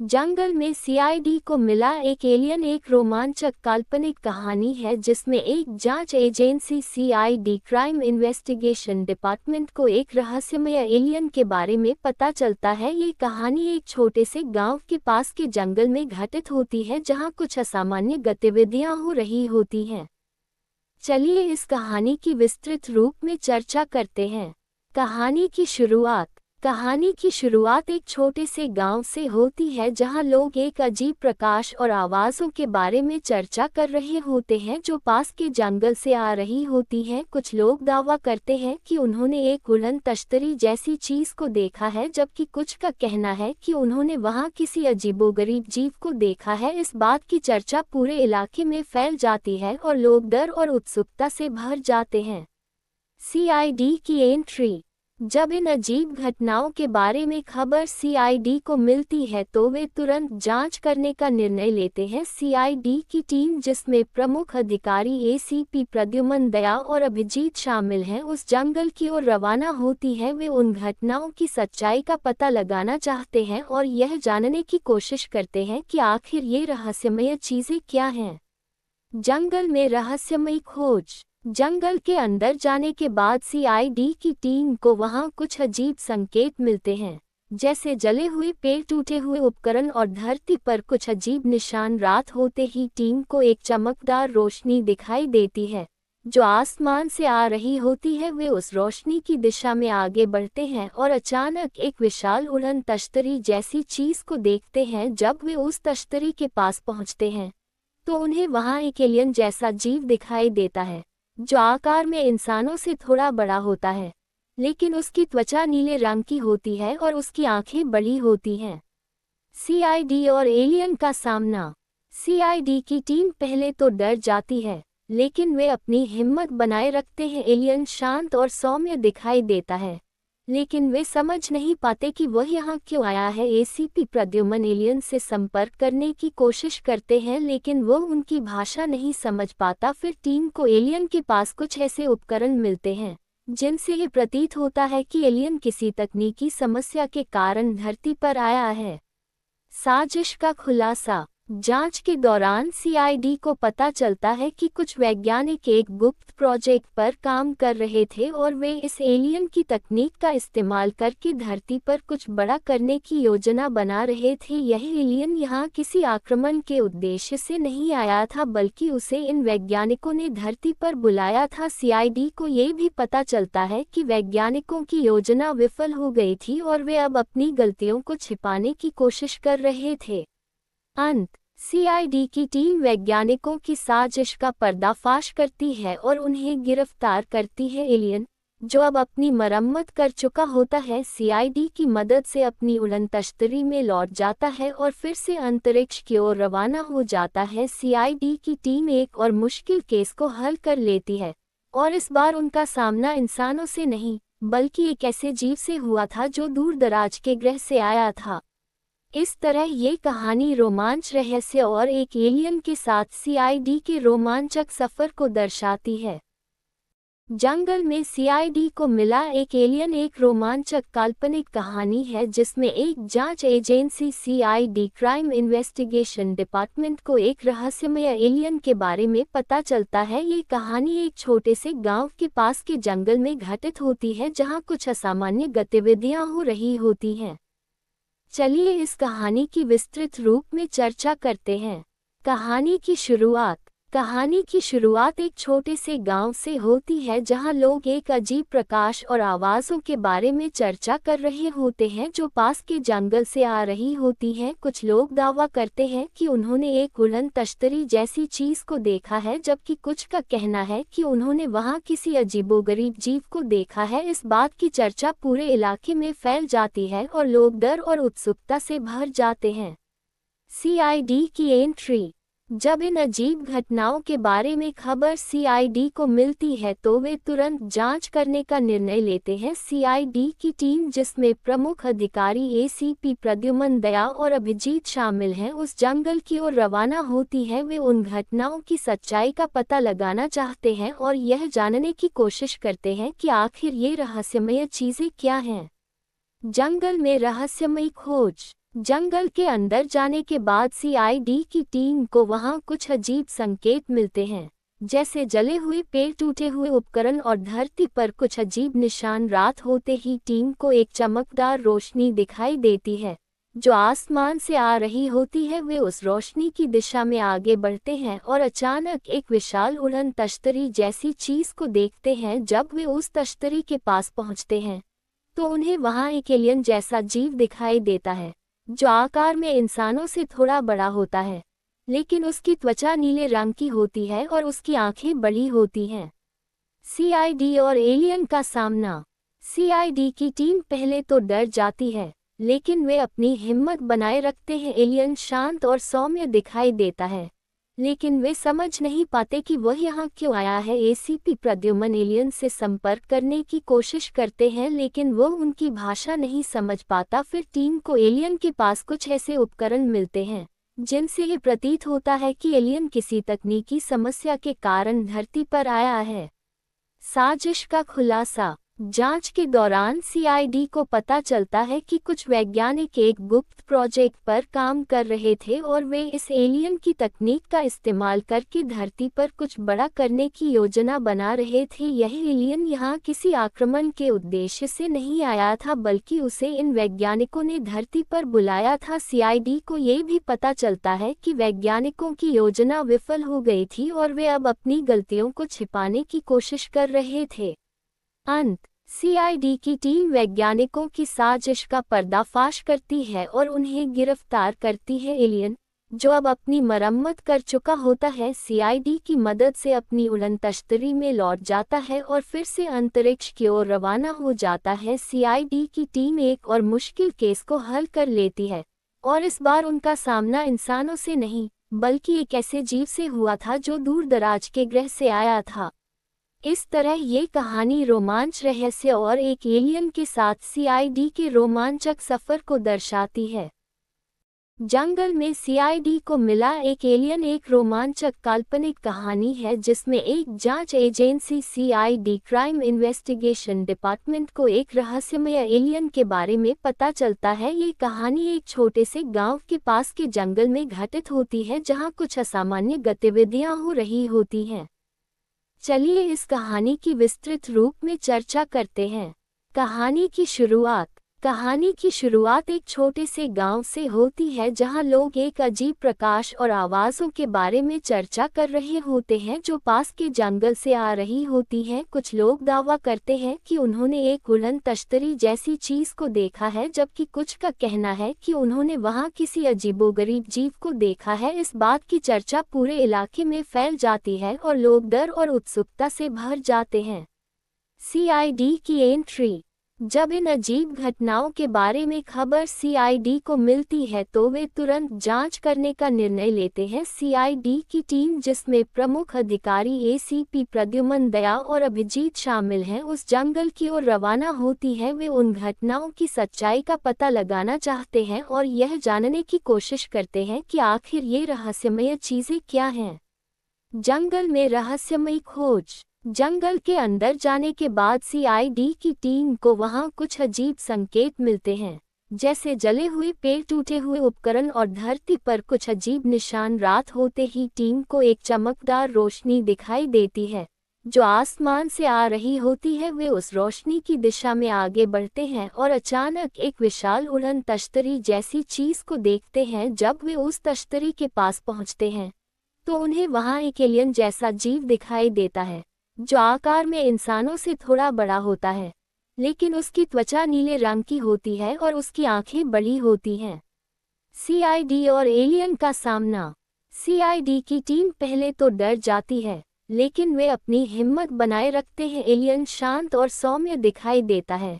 जंगल में सीआईडी को मिला एक एलियन एक रोमांचक काल्पनिक कहानी है जिसमें एक जांच agency CID crime investigation department को एक रहस्यमय एलियन के बारे में पता चलता है। ये कहानी एक छोटे से गांव के पास के जंगल में घटित होती है जहां कुछ असामान्य गतिविधियां हो रही होती हैं। चलिए इस कहानी की विस्तृत रूप में चर्चा करते हैं। कहानी की शुरुआत एक छोटे से गांव से होती है जहां लोग एक अजीब प्रकाश और आवाज़ों के बारे में चर्चा कर रहे होते हैं जो पास के जंगल से आ रही होती है। कुछ लोग दावा करते हैं कि उन्होंने एक उड़न तश्तरी जैसी चीज़ को देखा है, जबकि कुछ का कहना है कि उन्होंने वहां किसी अजीबोगरीब जीव को देखा है। इस बात की चर्चा पूरे इलाके में फैल जाती है और लोग डर और उत्सुकता से भर जाते हैं। सीआईडी की एंट्री। जब इन अजीब घटनाओं के बारे में खबर सीआईडी को मिलती है तो वे तुरंत जांच करने का निर्णय लेते हैं। सीआईडी की टीम, जिसमें प्रमुख अधिकारी एसीपी प्रद्युमन दया और अभिजीत शामिल हैं, उस जंगल की ओर रवाना होती है। वे उन घटनाओं की सच्चाई का पता लगाना चाहते हैं और यह जानने की कोशिश करते हैं कि आखिर ये रहस्यमय चीज़ें क्या हैं। जंगल में रहस्यमयी खोज। जंगल के अंदर जाने के बाद सीआईडी की टीम को वहां कुछ अजीब संकेत मिलते हैं, जैसे जले हुए पेड़, टूटे हुए उपकरण और धरती पर कुछ अजीब निशान। रात होते ही टीम को एक चमकदार रोशनी दिखाई देती है जो आसमान से आ रही होती है। वे उस रोशनी की दिशा में आगे बढ़ते हैं और अचानक एक विशाल उड़न तश्तरी जैसी चीज को देखते हैं। जब वे उस तश्तरी के पास पहुंचते हैं तो उन्हें वहां एक एलियन जैसा जीव दिखाई देता है जो आकार में इंसानों से थोड़ा बड़ा होता है, लेकिन उसकी त्वचा नीले रंग की होती है और उसकी आंखें बड़ी होती हैं। सीआईडी और एलियन का सामना। सीआईडी की टीम पहले तो डर जाती है, लेकिन वे अपनी हिम्मत बनाए रखते हैं। एलियन शांत और सौम्य दिखाई देता है, लेकिन वे समझ नहीं पाते कि वह यहाँ क्यों आया है। एसीपी प्रद्युमन एलियन से संपर्क करने की कोशिश करते हैं, लेकिन वह उनकी भाषा नहीं समझ पाता। फिर टीम को एलियन के पास कुछ ऐसे उपकरण मिलते हैं जिनसे ये प्रतीत होता है कि एलियन किसी तकनीकी समस्या के कारण धरती पर आया है। साजिश का खुलासा। जांच के दौरान सीआईडी को पता चलता है कि कुछ वैज्ञानिक एक गुप्त प्रोजेक्ट पर काम कर रहे थे और वे इस एलियन की तकनीक का इस्तेमाल करके धरती पर कुछ बड़ा करने की योजना बना रहे थे। यह एलियन यहाँ किसी आक्रमण के उद्देश्य से नहीं आया था, बल्कि उसे इन वैज्ञानिकों ने धरती पर बुलाया था। सीआईडी को ये भी पता चलता है कि वैज्ञानिकों की योजना विफल हो गई थी और वे अब अपनी गलतियों को छिपाने की कोशिश कर रहे थे। अंत। सीआईडी की टीम वैज्ञानिकों की साजिश का पर्दाफाश करती है और उन्हें गिरफ्तार करती है। एलियन, जो अब अपनी मरम्मत कर चुका होता है, सीआईडी की मदद से अपनी उड़न तश्तरी में लौट जाता है और फिर से अंतरिक्ष की ओर रवाना हो जाता है। सीआईडी की टीम एक और मुश्किल केस को हल कर लेती है और इस बार उनका सामना इंसानों से नहीं, बल्कि एक ऐसे जीव से हुआ था जो दूर दराज के ग्रह से आया था। इस तरह ये कहानी रोमांच, रहस्य और एक एलियन के साथ सीआईडी के रोमांचक सफर को दर्शाती है। जंगल में सीआईडी को मिला एक एलियन एक रोमांचक काल्पनिक कहानी है जिसमें एक जांच agency CID crime investigation department को एक रहस्यमय एलियन के बारे में पता चलता है। ये कहानी एक छोटे से गांव के पास के जंगल में घटित होती है जहां कुछ असामान्य गतिविधियां हो रही होती हैं। चलिए इस कहानी की विस्तृत रूप में चर्चा करते हैं। कहानी की शुरुआत एक छोटे से गांव से होती है जहां लोग एक अजीब प्रकाश और आवाज़ों के बारे में चर्चा कर रहे होते हैं जो पास के जंगल से आ रही होती हैं। कुछ लोग दावा करते हैं कि उन्होंने एक उड़न तश्तरी जैसी चीज़ को देखा है, जबकि कुछ का कहना है कि उन्होंने वहां किसी अजीबोगरीब जीव को देखा है। इस बात की चर्चा पूरे इलाके में फैल जाती है और लोग डर और उत्सुकता से भर जाते हैं। सीआईडी की एंट्री। जब इन अजीब घटनाओं के बारे में खबर सीआईडी को मिलती है तो वे तुरंत जांच करने का निर्णय लेते हैं। सीआईडी की टीम, जिसमें प्रमुख अधिकारी एसीपी प्रद्युमन दया और अभिजीत शामिल हैं, उस जंगल की ओर रवाना होती है। वे उन घटनाओं की सच्चाई का पता लगाना चाहते हैं और यह जानने की कोशिश करते हैं कि आखिर ये रहस्यमय चीज़ें क्या हैं। जंगल में रहस्यमयी खोज। जंगल के अंदर जाने के बाद सीआईडी की टीम को वहां कुछ अजीब संकेत मिलते हैं, जैसे जले हुए पेड़, टूटे हुए उपकरण और धरती पर कुछ अजीब निशान। रात होते ही टीम को एक चमकदार रोशनी दिखाई देती है जो आसमान से आ रही होती है। वे उस रोशनी की दिशा में आगे बढ़ते हैं और अचानक एक विशाल उड़न तश्तरी जैसी चीज को देखते हैं। जब वे उस तश्तरी के पास पहुंचते हैं तो उन्हें वहां एक एलियन जैसा जीव दिखाई देता है जो आकार में इंसानों से थोड़ा बड़ा होता है, लेकिन उसकी त्वचा नीले रंग की होती है और उसकी आंखें बड़ी होती हैं। सीआईडी और एलियन का सामना। सीआईडी की टीम पहले तो डर जाती है, लेकिन वे अपनी हिम्मत बनाए रखते हैं। एलियन शांत और सौम्य दिखाई देता है, लेकिन वे समझ नहीं पाते कि वह यहाँ क्यों आया है। एसीपी प्रद्युमन एलियन से संपर्क करने की कोशिश करते हैं, लेकिन वह उनकी भाषा नहीं समझ पाता। फिर टीम को एलियन के पास कुछ ऐसे उपकरण मिलते हैं जिनसे ये प्रतीत होता है कि एलियन किसी तकनीकी समस्या के कारण धरती पर आया है। साजिश का खुलासा। जांच के दौरान सीआईडी को पता चलता है कि कुछ वैज्ञानिक एक गुप्त प्रोजेक्ट पर काम कर रहे थे और वे इस एलियन की तकनीक का इस्तेमाल करके धरती पर कुछ बड़ा करने की योजना बना रहे थे। यह एलियन यहाँ किसी आक्रमण के उद्देश्य से नहीं आया था, बल्कि उसे इन वैज्ञानिकों ने धरती पर बुलाया था। सीआईडी को ये भी पता चलता है कि वैज्ञानिकों की योजना विफल हो गई थी और वे अब अपनी गलतियों को छिपाने की कोशिश कर रहे थे। अंत। सीआईडी की टीम वैज्ञानिकों की साजिश का पर्दाफाश करती है और उन्हें गिरफ्तार करती है। एलियन, जो अब अपनी मरम्मत कर चुका होता है, सीआईडी की मदद से अपनी उड़न तश्तरी में लौट जाता है और फिर से अंतरिक्ष की ओर रवाना हो जाता है। सीआईडी की टीम एक और मुश्किल केस को हल कर लेती है और इस बार उनका सामना इंसानों से नहीं, बल्कि एक ऐसे जीव से हुआ था जो दूर दराज के ग्रह से आया था। इस तरह ये कहानी रोमांच, रहस्य और एक एलियन के साथ सीआईडी के रोमांचक सफर को दर्शाती है। जंगल में सीआईडी को मिला एक एलियन एक रोमांचक काल्पनिक कहानी है जिसमें एक जांच agency CID crime investigation department को एक रहस्यमय एलियन के बारे में पता चलता है। ये कहानी एक छोटे से गांव के पास के जंगल में घटित होती है जहां कुछ असामान्य गतिविधियां हो रही होती हैं। चलिए इस कहानी की विस्तृत रूप में चर्चा करते हैं। कहानी की शुरुआत। कहानी की शुरुआत एक छोटे से गांव से होती है जहां लोग एक अजीब प्रकाश और आवाज़ों के बारे में चर्चा कर रहे होते हैं जो पास के जंगल से आ रही होती हैं। कुछ लोग दावा करते हैं कि उन्होंने एक उड़न तश्तरी जैसी चीज को देखा है, जबकि कुछ का कहना है कि उन्होंने वहां किसी अजीबोगरीब जीव को देखा है। इस बात की चर्चा पूरे इलाके में फैल जाती है और लोग डर और उत्सुकता से भर जाते हैं। सीआईडी की एंट्री। जब इन अजीब घटनाओं के बारे में खबर सीआईडी को मिलती है तो वे तुरंत जांच करने का निर्णय लेते हैं। सीआईडी की टीम, जिसमें प्रमुख अधिकारी एसीपी प्रद्युमन दया और अभिजीत शामिल हैं, उस जंगल की ओर रवाना होती है। वे उन घटनाओं की सच्चाई का पता लगाना चाहते हैं और यह जानने की कोशिश करते हैं कि आखिर ये रहस्यमय चीजें क्या हैं। जंगल में रहस्यमयी खोज। जंगल के अंदर जाने के बाद सीआईडी की टीम को वहां कुछ अजीब संकेत मिलते हैं, जैसे जले हुए पेड़, टूटे हुए उपकरण और धरती पर कुछ अजीब निशान। रात होते ही टीम को एक चमकदार रोशनी दिखाई देती है जो आसमान से आ रही होती है। वे उस रोशनी की दिशा में आगे बढ़ते हैं और अचानक एक विशाल उड़न तश्तरी जैसी चीज को देखते हैं। जब वे उस तश्तरी के पास पहुंचते हैं तो उन्हें वहां एक एलियन जैसा जीव दिखाई देता है जो आकार में इंसानों से थोड़ा बड़ा होता है, लेकिन उसकी त्वचा नीले रंग की होती है और उसकी आंखें बड़ी होती हैं। सीआईडी और एलियन का सामना। सीआईडी की टीम पहले तो डर जाती है, लेकिन वे अपनी हिम्मत बनाए रखते हैं। एलियन शांत और सौम्य दिखाई देता है,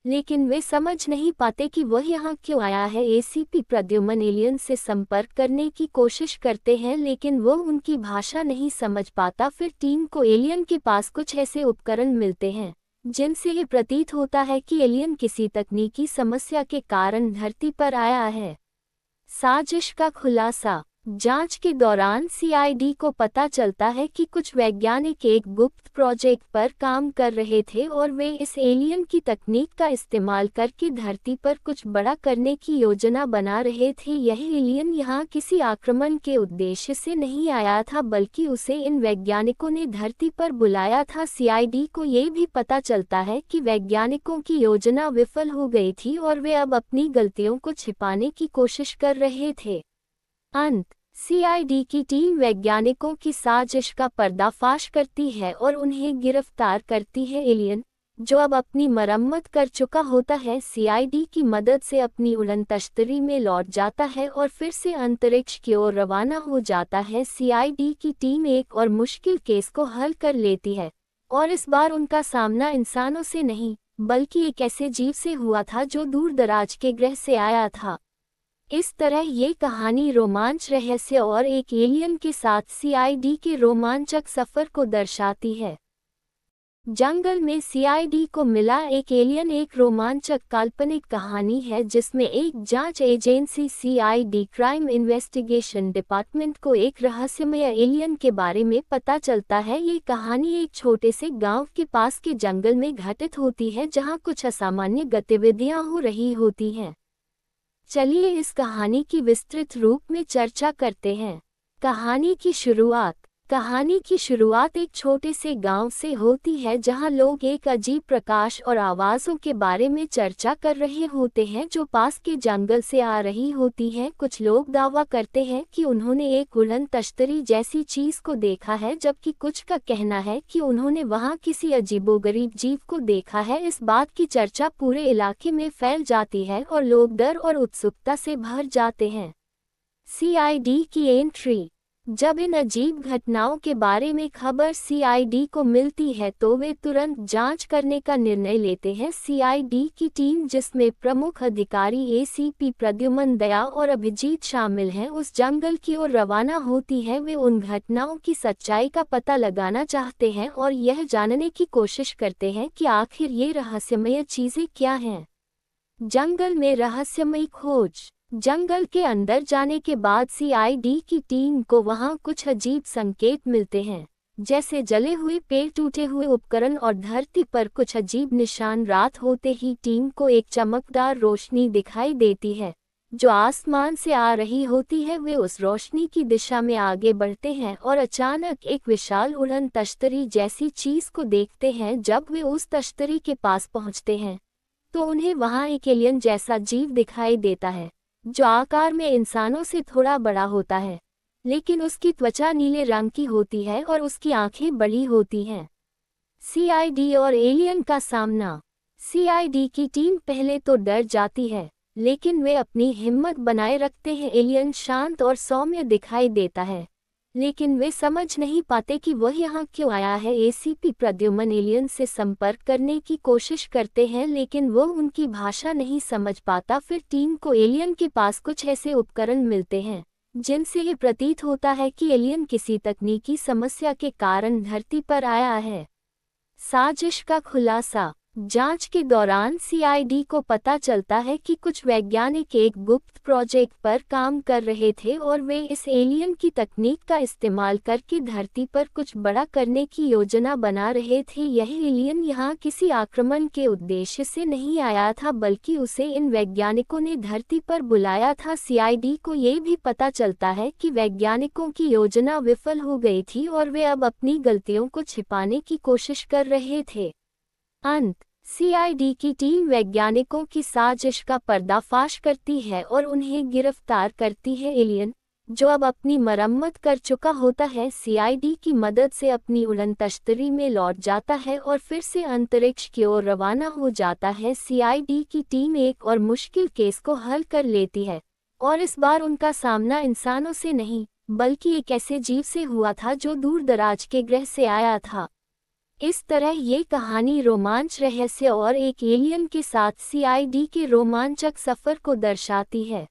लेकिन वे समझ नहीं पाते कि वह यहाँ क्यों आया है। एसीपी प्रद्युमन एलियन से संपर्क करने की कोशिश करते हैं, लेकिन वह उनकी भाषा नहीं समझ पाता। फिर टीम को एलियन के पास कुछ ऐसे उपकरण मिलते हैं जिनसे ये प्रतीत होता है कि एलियन किसी तकनीकी समस्या के कारण धरती पर आया है। साजिश का खुलासा। जांच के दौरान सीआईडी को पता चलता है कि कुछ वैज्ञानिक एक गुप्त प्रोजेक्ट पर काम कर रहे थे और वे इस एलियन की तकनीक का इस्तेमाल करके धरती पर कुछ बड़ा करने की योजना बना रहे थे। यह एलियन यहाँ किसी आक्रमण के उद्देश्य से नहीं आया था, बल्कि उसे इन वैज्ञानिकों ने धरती पर बुलाया था। सीआईडी को ये भी पता चलता है कि वैज्ञानिकों की योजना विफल हो गई थी और वे अब अपनी गलतियों को छिपाने की कोशिश कर रहे थे। अंत सीआईडी की टीम वैज्ञानिकों की साजिश का पर्दाफाश करती है और उन्हें गिरफ्तार करती है। एलियन, जो अब अपनी मरम्मत कर चुका होता है, सीआईडी की मदद से अपनी उड़न तश्तरी में लौट जाता है और फिर से अंतरिक्ष की ओर रवाना हो जाता है। सीआईडी की टीम एक और मुश्किल केस को हल कर लेती है और इस बार उनका सामना इंसानों से नहीं, बल्कि एक ऐसे जीव से हुआ था जो दूर दराज के ग्रह से आया था। इस तरह ये कहानी रोमांच, रहस्य और एक एलियन के साथ सीआईडी के रोमांचक सफर को दर्शाती है। जंगल में सीआईडी को मिला एक एलियन एक रोमांचक काल्पनिक कहानी है जिसमें एक जांच agency CID crime investigation department को एक रहस्यमय एलियन के बारे में पता चलता है। ये कहानी एक छोटे से गांव के पास के जंगल में घटित होती है जहां कुछ असामान्य गतिविधियां हो रही होती हैं। चलिए इस कहानी की विस्तृत रूप में चर्चा करते हैं। कहानी की शुरुआत एक छोटे से गांव से होती है जहां लोग एक अजीब प्रकाश और आवाज़ों के बारे में चर्चा कर रहे होते हैं जो पास के जंगल से आ रही होती है। कुछ लोग दावा करते हैं कि उन्होंने एक उड़न तश्तरी जैसी चीज़ को देखा है, जबकि कुछ का कहना है कि उन्होंने वहां किसी अजीबोगरीब जीव को देखा है। इस बात की चर्चा पूरे इलाके में फैल जाती है और लोग डर और उत्सुकता से भर जाते हैं। सीआईडी की एंट्री। जब इन अजीब घटनाओं के बारे में खबर सीआईडी को मिलती है तो वे तुरंत जांच करने का निर्णय लेते हैं। सीआईडी की टीम, जिसमें प्रमुख अधिकारी एसीपी प्रद्युमन दया और अभिजीत शामिल हैं, उस जंगल की ओर रवाना होती है। वे उन घटनाओं की सच्चाई का पता लगाना चाहते हैं और यह जानने की कोशिश करते हैं कि आखिर ये रहस्यमय चीज़ें क्या हैं। जंगल में रहस्यमयी खोज। जंगल के अंदर जाने के बाद सीआईडी की टीम को वहां कुछ अजीब संकेत मिलते हैं, जैसे जले हुए पेड़, टूटे हुए उपकरण और धरती पर कुछ अजीब निशान। रात होते ही टीम को एक चमकदार रोशनी दिखाई देती है जो आसमान से आ रही होती है। वे उस रोशनी की दिशा में आगे बढ़ते हैं और अचानक एक विशाल उड़न तश्तरी जैसी चीज को देखते हैं। जब वे उस तश्तरी के पास पहुंचते हैं तो उन्हें वहां एक एलियन जैसा जीव दिखाई देता है जो आकार में इंसानों से थोड़ा बड़ा होता है, लेकिन उसकी त्वचा नीले रंग की होती है और उसकी आंखें बड़ी होती हैं। सीआईडी और एलियन का सामना। सीआईडी की टीम पहले तो डर जाती है, लेकिन वे अपनी हिम्मत बनाए रखते हैं। एलियन शांत और सौम्य दिखाई देता है, लेकिन वे समझ नहीं पाते कि वह यहाँ क्यों आया है। एसीपी प्रद्युमन एलियन से संपर्क करने की कोशिश करते हैं, लेकिन वह उनकी भाषा नहीं समझ पाता। फिर टीम को एलियन के पास कुछ ऐसे उपकरण मिलते हैं जिनसे ये प्रतीत होता है कि एलियन किसी तकनीकी समस्या के कारण धरती पर आया है। साजिश का खुलासा। जांच के दौरान सीआईडी को पता चलता है कि कुछ वैज्ञानिक एक गुप्त प्रोजेक्ट पर काम कर रहे थे और वे इस एलियन की तकनीक का इस्तेमाल करके धरती पर कुछ बड़ा करने की योजना बना रहे थे। यह एलियन यहाँ किसी आक्रमण के उद्देश्य से नहीं आया था, बल्कि उसे इन वैज्ञानिकों ने धरती पर बुलाया था। सीआईडी को ये भी पता चलता है कि वैज्ञानिकों की योजना विफल हो गई थी और वे अब अपनी गलतियों को छिपाने की कोशिश कर रहे थे। अंत सीआईडी की टीम वैज्ञानिकों की साजिश का पर्दाफाश करती है और उन्हें गिरफ्तार करती है। एलियन, जो अब अपनी मरम्मत कर चुका होता है, सीआईडी की मदद से अपनी उड़न तश्तरी में लौट जाता है और फिर से अंतरिक्ष की ओर रवाना हो जाता है। सीआईडी की टीम एक और मुश्किल केस को हल कर लेती है और इस बार उनका सामना इंसानों से नहीं, बल्कि एक ऐसे जीव से हुआ था जो दूर दराज के ग्रह से आया था। इस तरह ये कहानी रोमांच, रहस्य और एक एलियन के साथ सीआईडी के रोमांचक सफर को दर्शाती है।